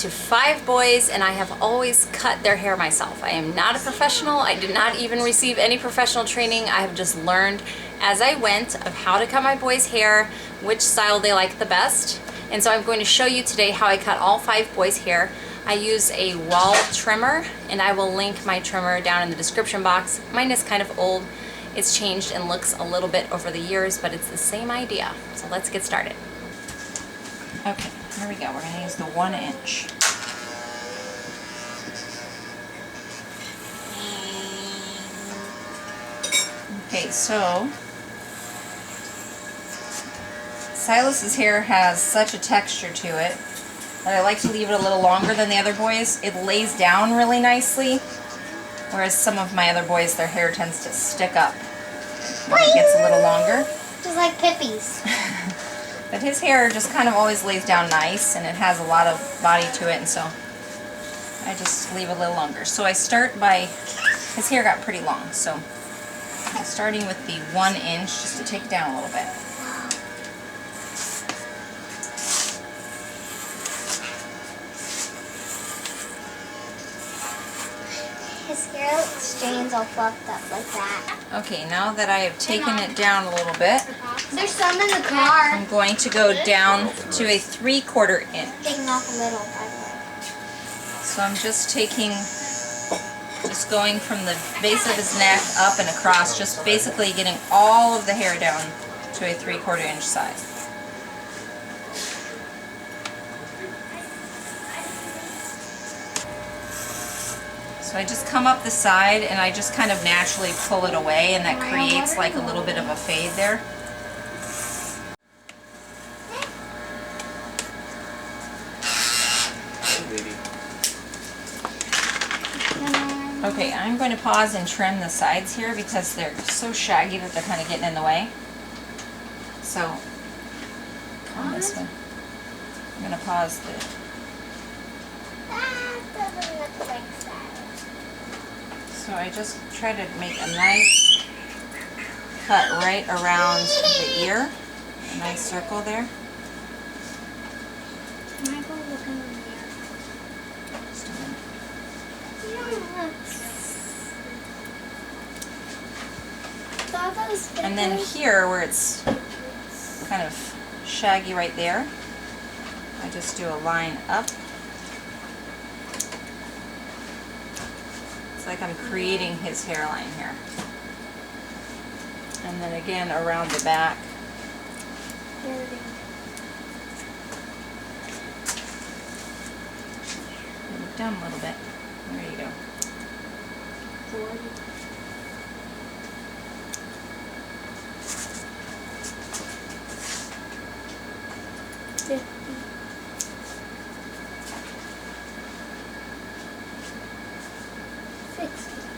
to 5 boys, and I have always cut their hair myself. I am not a professional. I did not even receive any professional training. I have just learned as I went of how to cut my boys' hair, which style they like the best. And so I'm going to show you today how I cut all 5 boys' hair. I use a wall trimmer, and I will link my trimmer down in the description box. Mine is kind of old. It's changed and looks a little bit over the years, but it's the same idea. So let's get started. Okay, here we go. We're going to use the 1 inch. Okay, so Silas's hair has such a texture to it that I like to leave it a little longer than the other boys. It lays down really nicely, whereas some of my other boys, their hair tends to stick up when it gets a little longer. Just like Pippi's. But his hair just kind of always lays down nice, and it has a lot of body to it, and so I just leave a little longer. So I start by, his hair got pretty long, so I'm starting with the 1 inch just to take it down a little bit. His hair stains all fluffed up like that. Okay, now that I have taken it down a little bit, There's some in the car. I'm going to go down to a 3/4 inch. Taking off a little, by the way. So I'm just going from the base of his neck up and across, just basically getting all of the hair down to a 3/4 inch size. So I just come up the side and I just kind of naturally pull it away, and that creates like a little bit of a fade there. Okay, I'm going to pause and trim the sides here because they're so shaggy that they're kind of getting in the way. So, come this way. I'm going to pause the... That doesn't look like that. So I just try to make a nice cut right around the ear. A nice circle there. Can I go look in the mirror? Just a minute. And then here, where it's kind of shaggy right there, I just do a line up. It's like I'm creating his hairline here. And then again around the back. Move down a little bit. There you go.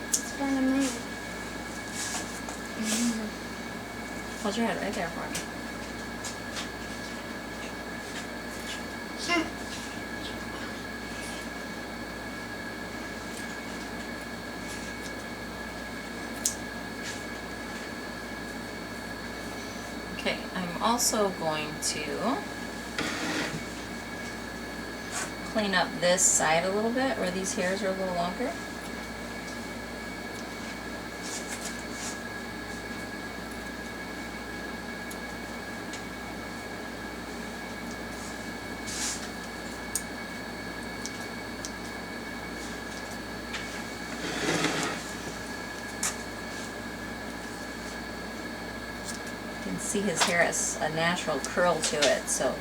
It's kind of made. Hold your head right there for me. Okay, I'm also going to clean up this side a little bit where these hairs are a little longer. You can see his hair has a natural curl to it, so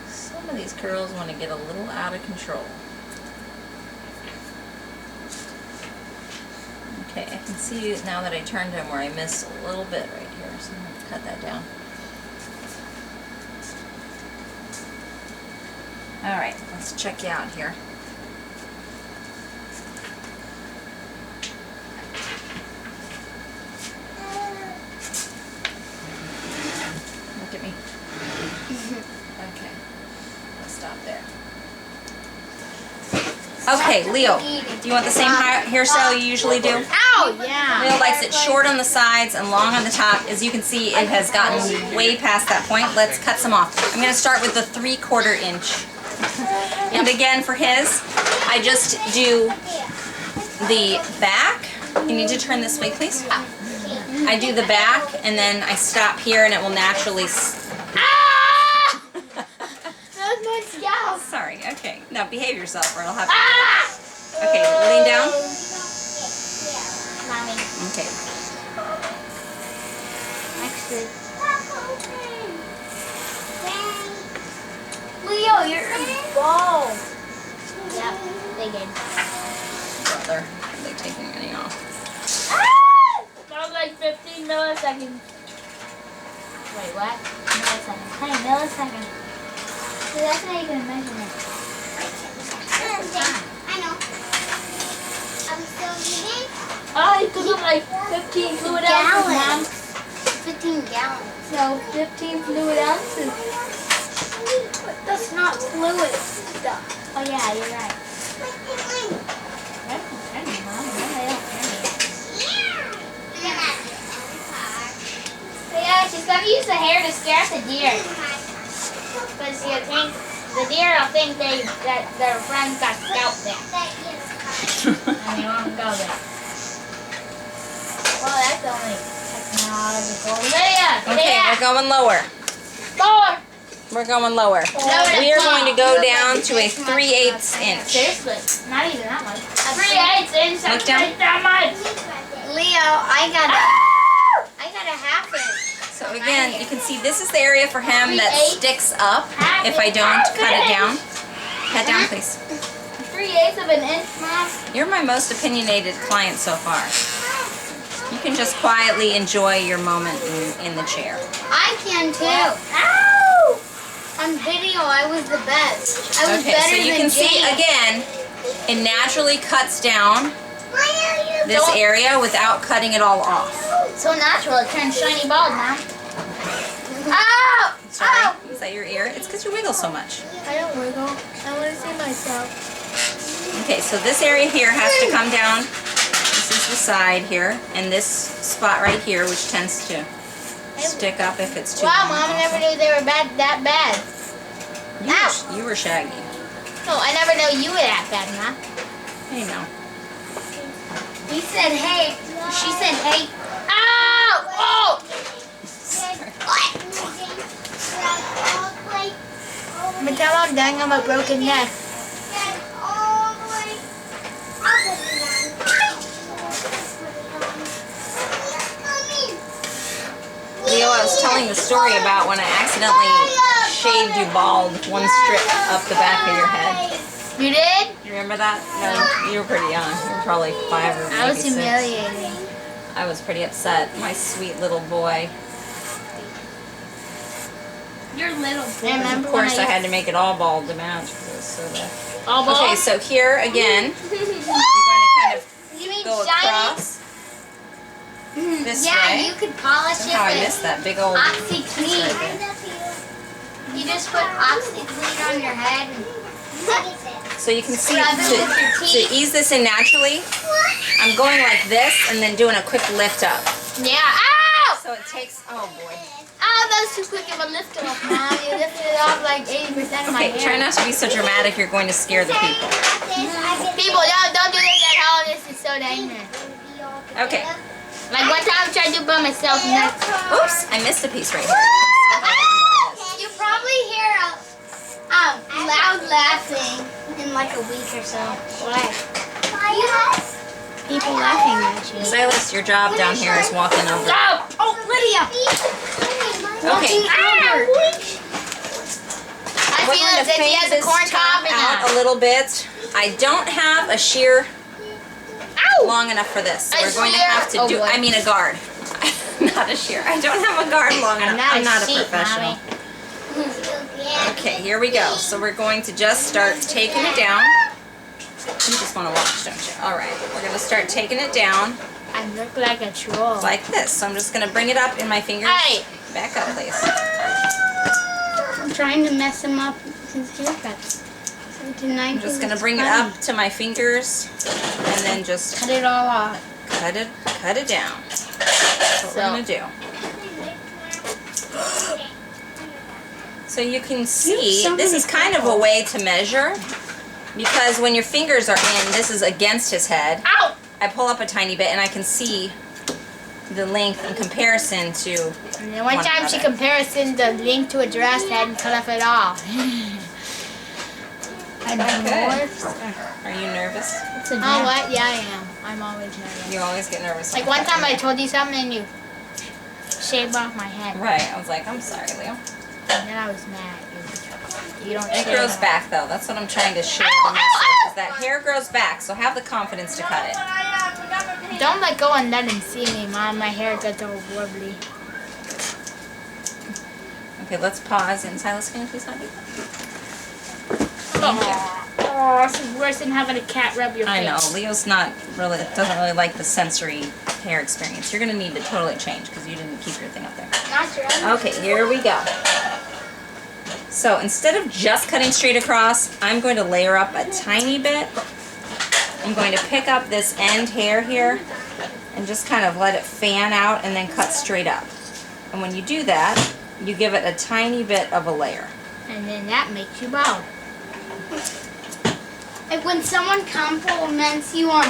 some of these curls want to get a little out of control. Okay, I can see now that I turned him where I missed a little bit right here, so I'm going to cut that down. Alright, let's check you out here. Look at me. Okay, let's stop there. Okay, Leo, do you want the same hairstyle you usually do? Ow, yeah. Leo likes it short on the sides and long on the top. As you can see, it has gotten way past that point. Let's cut some off. I'm going to start with the 3/4 inch. And again, for his, I just do the back. You need to turn this way, please. I do the back, and then I stop here, and it will naturally... Ah! That was my scalp. Sorry, okay. Now behave yourself, or I'll have to... Okay, lean down. Mommy. Okay. Actually. Leo, you're a ball. Yep, they did. Brother, are they taking any off? That was like 15 milliseconds. Wait, what? Milliseconds. Hey, milliseconds. So that's how you're going to measure it. I know. I'm still eating. Oh, you took up like 15 fluid ounces, Mom. 15 gallons. So 15 fluid ounces. That's not fluid stuff. Oh yeah, you're right. Yeah, she's gonna use the hair to scare the deer. Because you think the deer will think that their friends got scalped there. And they won't go there. Well, that's only technological. Lydia! Okay, we're going lower. Lower! We're going lower. We are going to go down to a 3/8 inch. Seriously? Not even that much. 3/8 inch? Look down. That much! Leo, I got a half inch. So again, you can see this is the area for him that sticks up if I don't cut it down. Cut down, please. 3/8 of an inch, Mom? You're my most opinionated client so far. You can just quietly enjoy your moment in the chair. I can too. Ow! On video, I was the best. I was Okay, better so you than can see Jane. again, it naturally cuts down this area without cutting it all off. So natural, it turns shiny bald now. Ow! Sorry, Ow! is that your ear? It's because you wiggle so much. I don't wiggle. I want to see myself. Okay, so this area here has to come down. This is the side here, and this spot right here, which tends to stick up if it's too Wow, long Mom, I also. never knew they were that bad. You were shaggy. No, I never knew you were that bad, Mom. Hey, no. He said, hey. She said, hey. Ow! Oh! But tell I'm dying on my broken neck. Leo, I was telling the story about when I accidentally shaved you bald with one strip up the back of your head. You did? You remember that? No, you were pretty young. You were probably 5 or maybe I was 6. humiliating. I was pretty upset. My sweet little boy. Your little boy. Of course, I had to make it all bald to match. So that. All bald? Okay, so here again, you're going to kind of You mean go shiny? across this Yeah, way. you could polish Somehow I it missed with that big old... OxyClean. You just put OxyClean on your head. So you can see, Rub it with your to teeth. ease this in naturally, I'm going like this and then doing a quick lift up. Yeah. Ow! So it takes, oh boy. Oh, that was too quick of a lift off, Mom. You lifted it off like 80% of my Okay, hair. try not to be so dramatic, you're going to scare the people. People, don't do this at home. This is so dangerous. Okay. Like one time I tried to do it by myself and that's... Oops, I missed a piece right here. You probably hear loud laughing in like a week or so. Why? People laughing at you. Silas, your job down here is walking over. Oh, Lydia! Okay. I We're feel going as to if he fade has a this corn top cob in out a little bit. I don't have a shear long enough for this. So A we're going to shear? have to Oh, do, boy. I mean a guard. Not a shear. I don't have a guard long enough. I'm not a sheep, professional. Mommy. Okay, here we go. So we're going to just start taking it down. You just want to watch, don't you? All right, we're going to start taking it down I look like a troll. like this. So I'm just going to bring it up in my fingers. Hey! Back up, please. I'm trying to mess him up his haircuts. I'm just going to bring it up to my fingers and then just Cut it all off. cut it down. That's what we're going to do. So you can see, this is kind of a way to measure Because when your fingers are in, this is against his head. Ow! I pull up a tiny bit and I can see the length in comparison to And then one time she comparison the length to a dress head and cut off it all. Are you nervous? Oh, what? Yeah, I am. I'm always nervous. You always get nervous. Like one time I told you something and you shaved off my head. Right. I was like, I'm sorry, Leo. And then I was mad. You don't It grows back though. That's what I'm trying to share the message. Is that hair grows back, so have the confidence to cut it. Don't let go and let him see me, Mom. My hair gets all wobbly. Okay, let's pause. And Silas, can you please help me? Oh, this is worse than having a cat rub your face. I know. Leo's doesn't really like the sensory hair experience. You're gonna need to totally change because you didn't keep your thing up there. Not your Okay, here we go. So instead of just cutting straight across, I'm going to layer up a tiny bit. I'm going to pick up this end hair here and just kind of let it fan out and then cut straight up. And when you do that, you give it a tiny bit of a layer. And then that makes you bald. Like when someone compliments you on,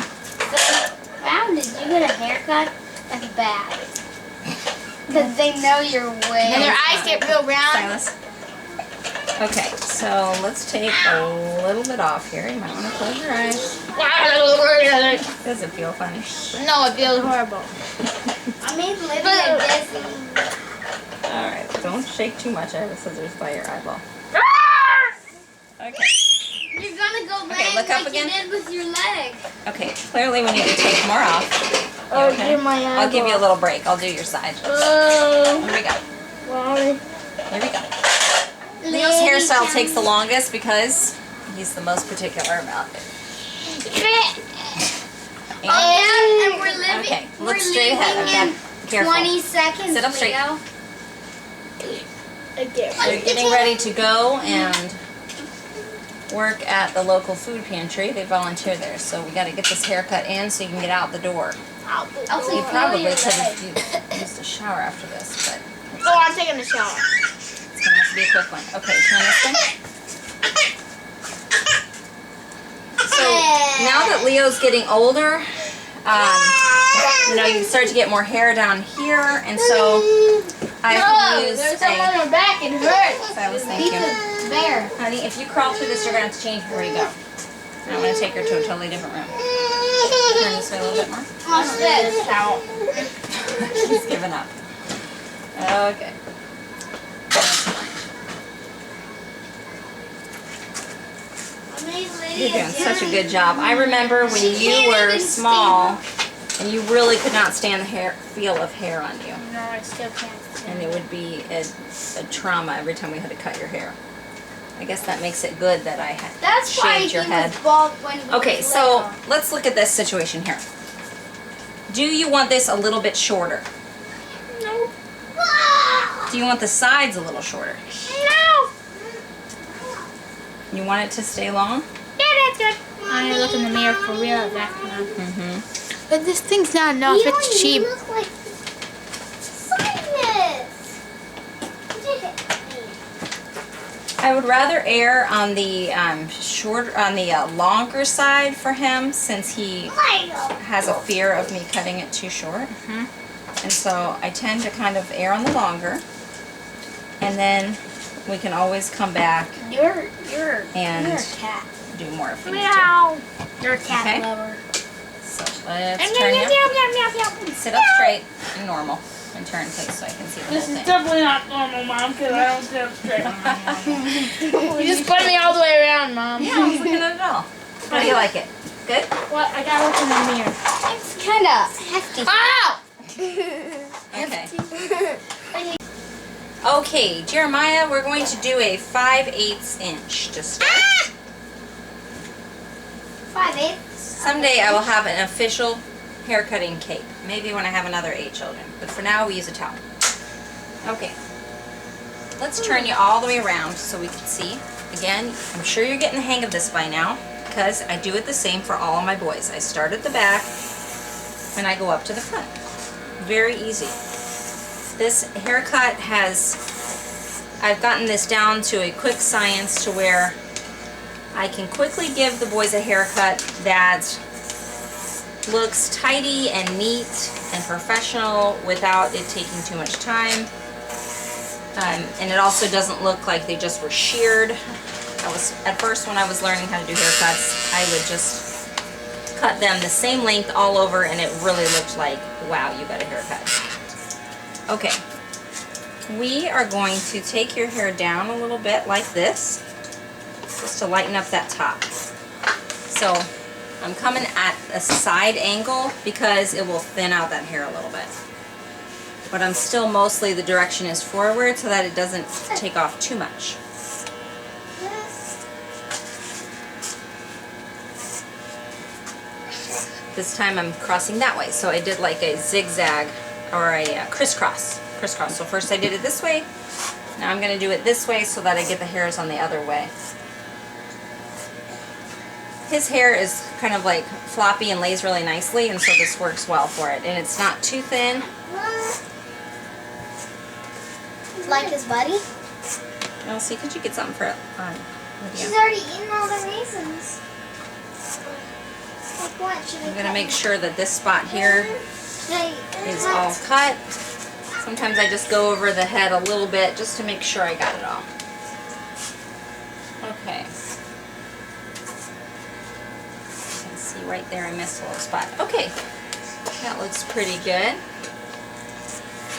wow, did you get a haircut? That's bad. Because they know you're way. And their eyes get real round. Silas. Okay, so let's take a little bit off here. You might want to close your eyes. Does it feel funny? No, it feels horrible. I made Lydia dizzy. Alright, don't shake too much. I have the scissors by your eyeball. Okay. You're gonna go Okay, look up again. You did with your leg. Okay, clearly we need to take more off. Oh, okay? my eyeball. I'll give you a little break. I'll do your side. Here we go. Here we go. Leo's hairstyle takes the longest because he's the most particular about it. And we're living. Okay, look straight ahead. Okay, careful. 20 seconds. Sit up straight. Leo. They're getting ready to go and work at the local food pantry. They volunteer there, so we got to get this haircut in so you can get out the door. Elsie, You probably could have used a shower after this, but oh, I'm taking a shower. it's gonna have to be a quick one. Okay, turn this thing. So now that Leo's getting older, you know, you start to get more hair down here, and so I can use there's something on her back. It hurts. Silas, thank you. Bear. Honey, if you crawl through this, you're gonna have to change before you go. And I'm gonna take her to a totally different room. Turn this way a little bit more. Watch this. Out. She's given up. Okay. You're doing such a good job. I remember when you were small and you really could not stand the feel of hair on you. No, I still can't. And it would be a trauma every time we had to cut your hair. I guess that makes it good that I had shaved your head. Okay, so let's look at this situation here. Do you want this a little bit shorter? No. Do you want the sides a little shorter? No. You want it to stay long? Yeah, that's good. I'm gonna look in the mirror for real. That's enough. Mm-hmm. But this thing's not enough. It's cheap. You look like Silas. I would rather err on the longer side for him, since he has a fear of me cutting it too short. And so I tend to kind of err on the longer, and then we can always come back and you're a cat. do more if we need to. Meow. You're a cat Okay. lover. So let's turn you. Sit up straight and normal. And turn, please, so I can see the This whole is thing. definitely not normal, Mom, because I don't sit up straight. You just put me all the way around, Mom. Yeah, I was looking at it all. How do you like it? Good? What? I gotta look in the mirror. It's kind of hefty. Ow! Okay. Okay, Jeremiah, we're going to do a 5/8 inch to start. 5/8. Someday I will have an official haircutting cape. Maybe when I have another 8 children. But for now, we use a towel. Okay. Let's turn you all the way around so we can see. Again, I'm sure you're getting the hang of this by now, because I do it the same for all of my boys. I start at the back and I go up to the front. Very easy. This haircut I've gotten this down to a quick science to where I can quickly give the boys a haircut that looks tidy and neat and professional without it taking too much time. And it also doesn't look like they just were sheared. At first when I was learning how to do haircuts, I would just cut them the same length all over and it really looked like, wow, you got a haircut. Okay, we are going to take your hair down a little bit like this, just to lighten up that top. So I'm coming at a side angle because it will thin out that hair a little bit. But I'm still mostly, the direction is forward so that it doesn't take off too much. This time I'm crossing that way. So I did like a zigzag or a crisscross. So first I did it this way. Now I'm going to do it this way so that I get the hairs on the other way. His hair is kind of like floppy and lays really nicely, and so this works well for it. And it's not too thin. Like his buddy? Elsie, could you get something for Lydia? She's already eaten all the raisins. Like what? Should I'm going to make sure that this spot here is all cut. Sometimes I just go over the head a little bit just to make sure I got it all. Okay. You can see right there I missed a little spot. Okay. That looks pretty good.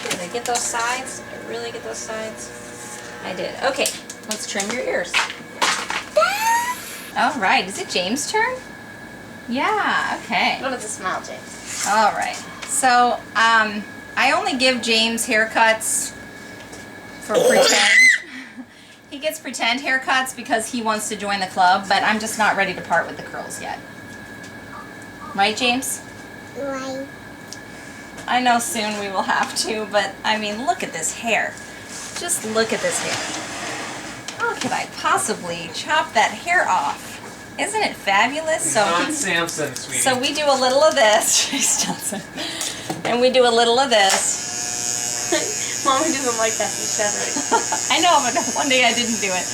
Did I get those sides? Did I really get those sides? I did. Okay. Let's trim your ears. All right. Is it James' turn? Yeah. Okay. What does it smell, James? All right. So, I only give James haircuts for pretend. He gets pretend haircuts because he wants to join the club, but I'm just not ready to part with the curls yet. Right, James? Right. I know soon we will have to, but I mean, look at this hair. Just look at this hair. How could I possibly chop that hair off? Isn't it fabulous? John Samson, sweetie. So we do a little of this. Chase Johnson. And we do a little of this. Mommy doesn't like that feature. I know, but one day I didn't do it.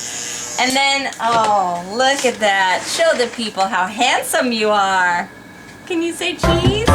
And then, oh, look at that. Show the people how handsome you are. Can you say cheese?